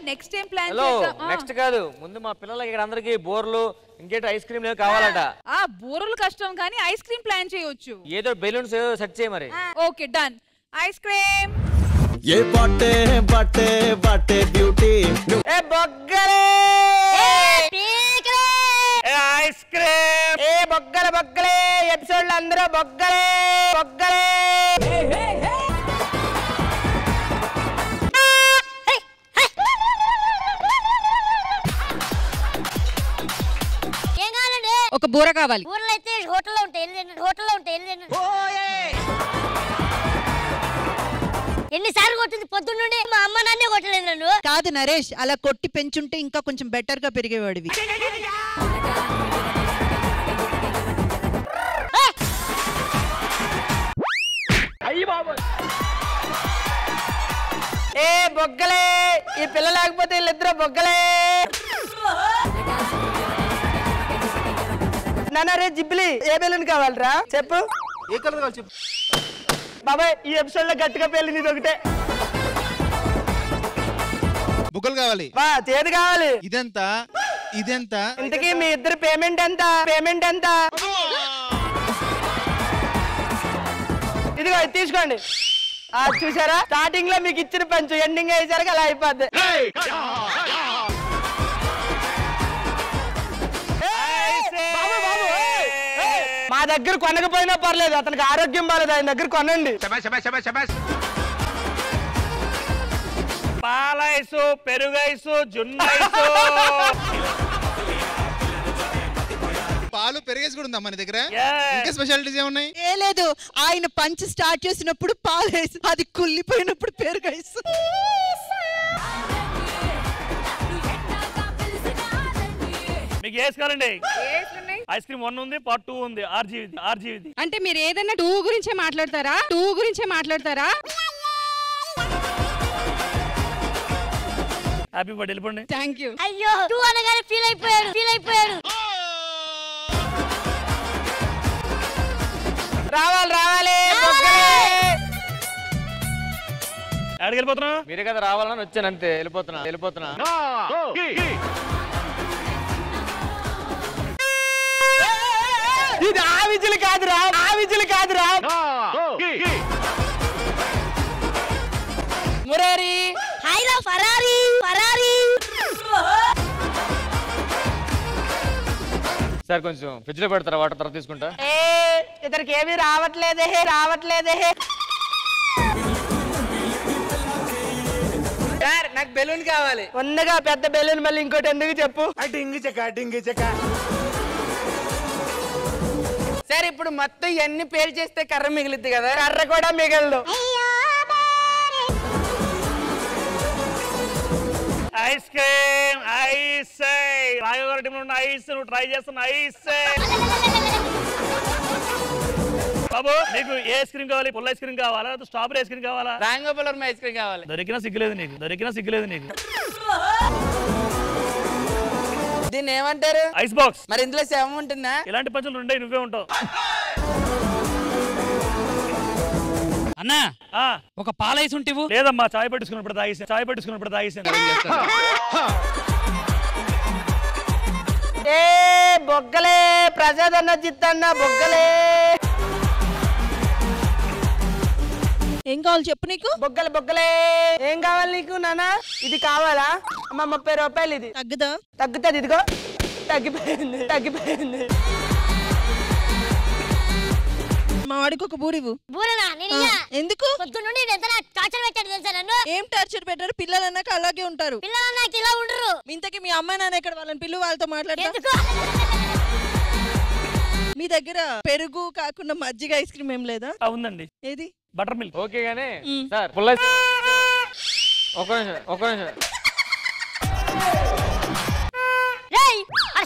Next time plan hello చేద్దాం. Next కాదు ముందు మా పిల్లలకి ఇక్కడ అందరికి బోర్లు ఇంకేంటి ఐస్ క్రీమ్ లేవు కావాలట. బూరలు కష్టం కానీ ఐస్ క్రీమ్ ప్లాన్ చేయొచ్చు. ఏదో బెలూన్స్ సెట్ చేయి మరి. Okay done. ఐస్ క్రీమ్ ఏ బాటే బాటే బాటే బ్యూటీ ఏ బొగ్గలే ఐస్ క్రీమ్ ఏ బొగ్గల బొగ్గలే ఎపిసోడ్ లో అందరూ బొగ్గలే బొగ్గలే. ఒక బూర కావాలి. ఊర్లో అయితే హోటల్లో ఉంటాయి ఎన్నిసార్లు కొట్టింది పొద్దున్నుండి మా అమ్మ నాన్నే కొట్టలేదు నన్ను. కాదు నరేష్, అలా కొట్టి పెంచుంటే ఇంకా కొంచెం బెటర్ గా పెరిగేవాడివి. ఏ బొగ్గలే ఈ పిల్ల లేకపోతే వీళ్ళిద్దరు బొగ్గలే. నాన్న రే జిబ్బిలి ఏ బెలూన్ కావాలరా చెప్పు. ఏ కలర్ కావాలి చెప్పు బాబాయ్. ఈ ఎపిసోడ్ లో గట్టిగా పేలింది ఇది ఒకటే. బుక్కలు కావాలి. బా చేతి కావాలి. ఇదెంత ఇదెంత? ఇంతకీ మీ ఇద్దరు పేమెంట్ ఎంత? ఇదిగో ఇది తీసుకోండి. చూసారా స్టార్టింగ్ లో మీకు ఇచ్చిన పంచు ఎండింగ్ అయ్యేసరికి అలా అయిపోద్ది. మా దగ్గర కొనకపోయినా పర్లేదు, అతనికి ఆరోగ్యం బాలేదు, ఆయన దగ్గర కొనండి. పాలైసు పెరుగైసు జున్నైసు పాలు పెరిగేసి కూడా ఉందా మన దగ్గర? ఇంకా స్పెషాలిటీస్ ఏమున్నాయి? ఏ లేదు, ఆయన పంచ్ స్టార్ట్ చేసినప్పుడు పాలేసు, అది కుళ్ళిపోయినప్పుడు పెరుగైసు. మీకు ఏస్ కావాలండి? ఐస్ క్రీమ్ 1 ఉంది, పార్ట్ 2 ఉంది. ఆర్జీవి అంటే మీరు ఏదైనా 2 గురించే మాట్లాడతారా? హ్యాపీ బర్త్డే వెళ్ళిపోండి. Thank you. అయ్యో 2 అనగానే ఫీల్ అయిపోయాడు. రావాలి. ఎక్కడికి వెళ్ళిపోతున్నా? మీరే కదా రావాలని వచ్చాను అంతే. వెళ్ళిపోతున్నా. ఇది ఆ విజులు కాదురా. మురారి హైలో ఫరారీ. సార్ కొంచెం ఫ్రిడ్జ్ లో పెడతారా, వాటర్ తర్వాత తీసుకుంటా. ఇతనికి ఏమీ రావట్లేదే. సార్ నాకు బెలూన్ కావాలి. ఉన్నగా పెద్ద బెలూన్, మళ్ళీ ఇంకోటి ఎందుకు చెప్పు. డింగి చెక్క. సార్ ఇప్పుడు మొత్తం ఇవన్నీ పేరు చేస్తే కర్ర మిగిలిద్ది కదా, కర్ర కూడా మిగలదు. ఐస్ క్రీమ్ ఐస్ ఐస్ నువ్వు ట్రై చేస్తున్న ఐస్. బాబు నీకు ఏ ఐస్ క్రీమ్ కావాలి? పుల్ల ఐస్ క్రీమ్ కావాలా, స్ట్రాబెరీ ఐస్ క్రీమ్ కావాలా? రాంగోపురం ఐస్ క్రీమ్ కావాలి. దొరికినా సిగ్గులేదు నీకు. దీన్ని ఏమంటారు? Ice box. మరి ఇందులో శవం ఉంటుందా? ఇలాంటి పంచులు ఉండే నువ్వే ఉంటావు. అన్నా ఒక పాలైస్ ఉంటేవు. లేదమ్మా, చాయ్ పెట్టుకున్నప్పుడు తాగేసాను. ఏ బొగ్గలే ప్రసాద్ అన్న చిత్తన్న బొగ్గలే. ఏం కావాలి చెప్పు నీకు? బొగ్గలే ఏం కావాలి నీకు నానా? ఇది కావాలా అమ్మ? 30 రూపాయలు. ఇది తగ్గుతుంది. ఇదిగో తగ్గిపోయింది. మా వాడికి ఒక బూరివు. ఎందుకు? పొద్దున్నుండి టార్చర్ పెట్టాడు తెలుసా నన్ను. ఏం టార్చర్ పెట్టారు? పిల్లలు అన్నాక అలాగే ఉంటారు. పిల్లలు ఇలా ఉండరు. ఇంతకీ మీ అమ్మాయి నాన్న ఎక్కడ? వాళ్ళని పిల్లు, వాళ్ళతో మాట్లాడతారు. మీ దగ్గర పెరుగు కాకుండా మజ్జిగ ఐస్ క్రీమ్ ఏం లేదా? ఉందండి. ఏది? Butter milk. ఓకే గానీ సార్ పుల్ల ఒక నిమిషం.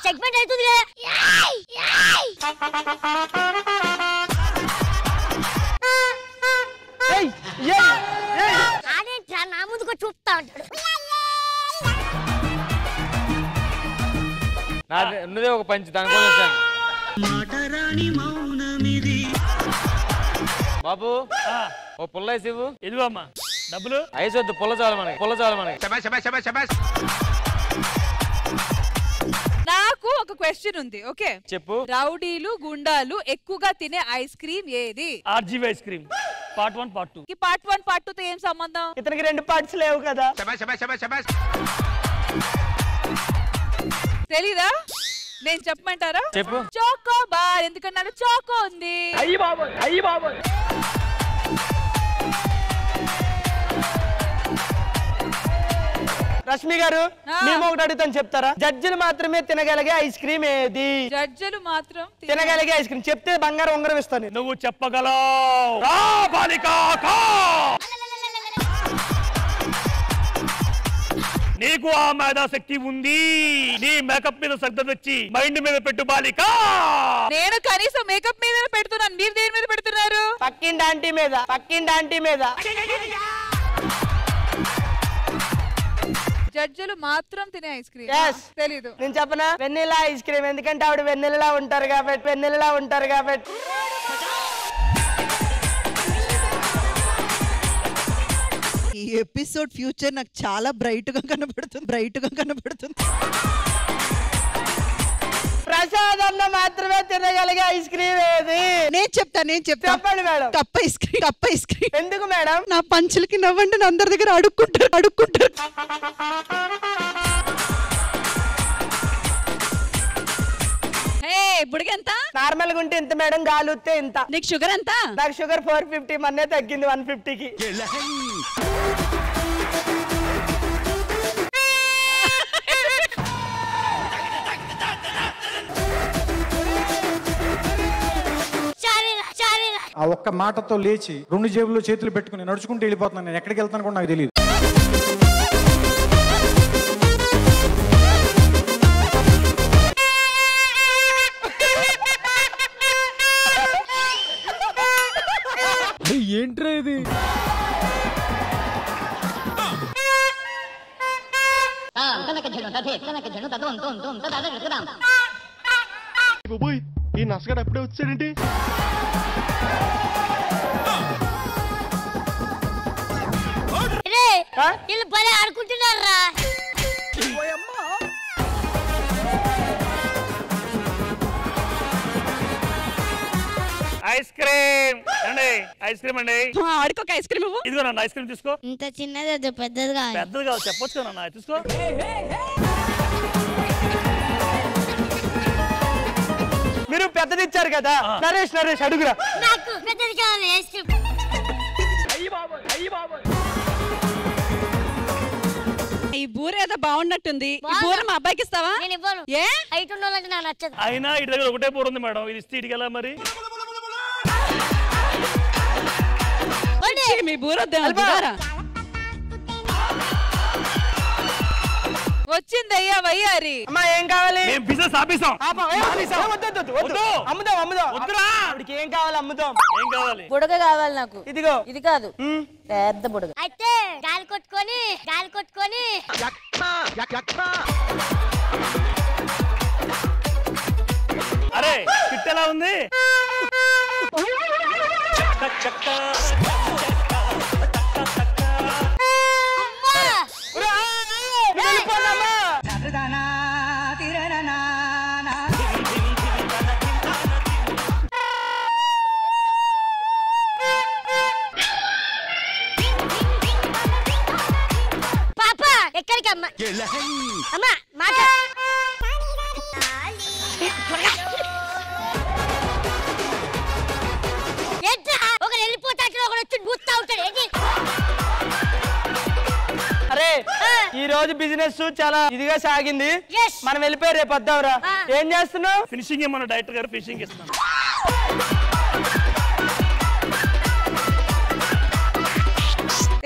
సెగ్మెంట్ అవుతుంది నా ముందుకు చూపుతా ఉంటాడు. ఉన్నదే ఒక పంచి, దానికోసం బాబు ఓ పుల్ల ఇవ్వు. ఇదిగో అమ్మా. డబ్బులు ఐస్ వద్దు, పుల్ల చాలు మనకి. నాకు ఒక క్వశ్చన్ ఉంది. ఓకే చెప్పు. రౌడీలు గుండాలు ఎక్కువగా తినే ఐస్ క్రీమ్ ఏది? RGV ice cream part 1 part 2. ఈ పార్ట్ 1 పార్ట్ 2 తో ఏం సంబంధం? ఇతనికి 2 పార్ట్స్ లేవు కదా. తెలీదా? నేను చెప్పమంటారా? చెప్పు. Choco bar. ఎందుకన్నాడు? చోకో ఉంది. అయ్యి బాబోయ్. రష్మి గారు మేము ఒకటి అడుగుతాను చెప్తారా? జడ్జిలు మాత్రమే తినగలిగే ఐస్ క్రీమ్ ఏది? జడ్జిలు మాత్రం తినగలిగే ఐస్ క్రీమ్ చెప్తే బంగారం ఉంగరం ఇస్తాను. నువ్వు చెప్పగలవు. రా బాలిక కా. నీకు ఆ మేధాశక్తి ఉంది. నీ మేకప్ మీద శ్రద్ధ తెచ్చి మైండ్ మీద పెట్టు బాలిక. నేను కనీసం మేకప్ మీద పెడుతున్నాను, మీరు దేని మీద పెడుతున్నారు? పక్కింటి ఆంటీ మీద. జడ్జిలు మాత్రం తినే ఐస్ క్రీమ్ తెలీదు. నేను చెప్పనా? వెన్నెలా ఐస్ క్రీమ్. ఎందుకంటే ఆవిడ వెన్నెలలా ఉంటారు కాబట్టి. ఈ ఎపిసోడ్ ఫ్యూచర్ నాకు చాలా బ్రైట్ గా కనబడుతుంది. ప్రసాద్ అన్న మాత్రమే తినగలిగే ఐస్ క్రీమ్ ఏది? నేను చెప్తా. చెప్పండి మేడం. Cup ice cream. ఎందుకు మేడం? నా పంచులకి నవ్వండి, అందరి దగ్గర అడుక్కుంటారు. బుడిగెంత? నార్మల్ గా ఉంటే ఇంత మేడం, గాలుస్తే ఇంత. నీకు షుగర్ ఎంత? నాకు షుగర్ 450, మొన్నే తగ్గింది 150కి. ఆ ఒక్క మాటతో లేచి 2 జేబుల్లో చేతులు పెట్టుకుని నడుచుకుంటూ వెళ్ళిపోతున్నాను. నేను ఎక్కడికి వెళ్తాను కూడా నాకు తెలియదు. ఏంట్రా ఇది? ఈ నసగాడు అప్పుడే వచ్చాడండి. వీళ్ళు భలే ఆడుకుంటున్నారా? ఐస్ క్రీమ్ అండి. ఆడుకోక ఐస్ క్రీమ్. ఇదిగో నన్ను ఐస్ క్రీమ్ తీసుకో. ఇంత చిన్నది పెద్దది కాదు చెప్పొచ్చు కదా నాన్న. తీసుకో. మీరు పెద్దది ఇచ్చారు కదా. నరేష్ అడుగురా. నాకు పెద్దది కావాలి ఐస్ క్రీమ్. ఈ బూర ఏదో బాగున్నట్టుంది. ఈ బూర మా అబ్బాయికి ఇస్తావా? నేను ఇవ్వను. ఏ? హైట్ ఉన్నోళ్ళంటే నాకు నచ్చదు. అయినా ఇటు దగ్గర ఒకటే బూర ఉంది మేడం. ఇది ఇస్తే ఇటుకి ఎలా మరి? మీ బూర వచ్చిందయ్యా వయ్యారి. అమ్మా ఏం కావాలి? మేము బిజినెస్ ఆపేసాం. అమ్ముదాం. ఏం కావాలి? అమ్ముదాం. ఏం కావాలి? బుడగ కావాలి నాకు. ఇదిగో. ఇది కాదు, పెద్ద బుడగ. అయితే గాలి కొట్టుకొని అరే పిట్ ఎలా ఉంది? పాపా ఎక్కడికి అమ్మా? అమ్మా మాట ఒకరు వెళ్ళిపోతాడు, ఒకరు వచ్చి బూస్తా ఉంటాడు. ఏంటి? అరే ఈ రోజు బిజినెస్ చాలా ఇదిగా సాగింది. మనం వెళ్ళిపోయి రేపు వద్దాంరా. ఏం చేస్తున్నావు? ఫినిషింగ్ మన డైరెక్టర్ గారు ఫినిషింగ్ ఇస్తున్నాను.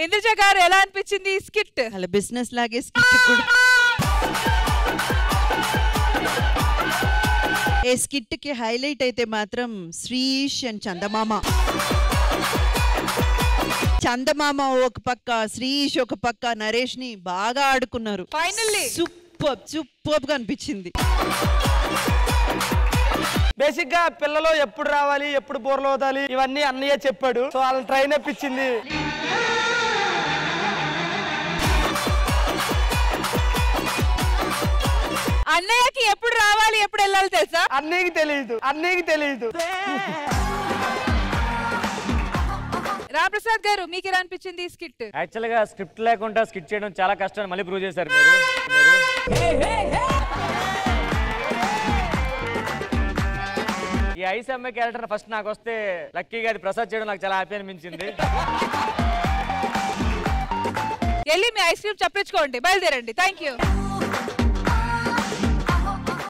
ఇంద్రజ గారు ఎలా అనిపించింది ఈ స్కిట్? అలా బిజినెస్ లాగే స్కిట్ కూడా. ఏ స్కిట్ కి హైలైట్ అయితే మాత్రం శ్రీష్ అండ్ చందమామ ఒక పక్క, శ్రీష్ ఒక పక్క, నరేష్ ని బాగా ఆడుకున్నారు. ఫైనల్లీ సూపర్ గా అనిపించింది. బేసిక్ గా పిల్లలు ఎప్పుడు రావాలి, ఎప్పుడు బోర్లు వదాలి, ఇవన్నీ అన్నయ్య చెప్పాడు. సో వాళ్ళని ట్రైన్ అప్పించింది. అన్నయ్యకి ఎప్పుడు రావాలి ఎప్పుడు వెళ్ళాలి తెలుసా? అన్నయ్యకి తెలియదు. రామప్రసాద్ గారు మీకు ఎలా అనిపించింది ఈ స్కిట్? యాక్చువల్ గా స్క్రిప్ట్ లేకుండా స్కిట్ చేయడం చాలా కష్టం మళ్ళీ ప్రూవ్ చేశారు మీరు. ఈ ఐస్ అమ్మాయి క్యారెక్టర్ ఫస్ట్ నాకు వస్తే లక్కీగా అది ప్రసాద్ చేయడం నాకు చాలా హ్యాపీ అనిపించింది. వెళ్ళి మీ ఐస్ క్రీమ్ చప్పించుకోండి, బయలుదేరండి. Thank you.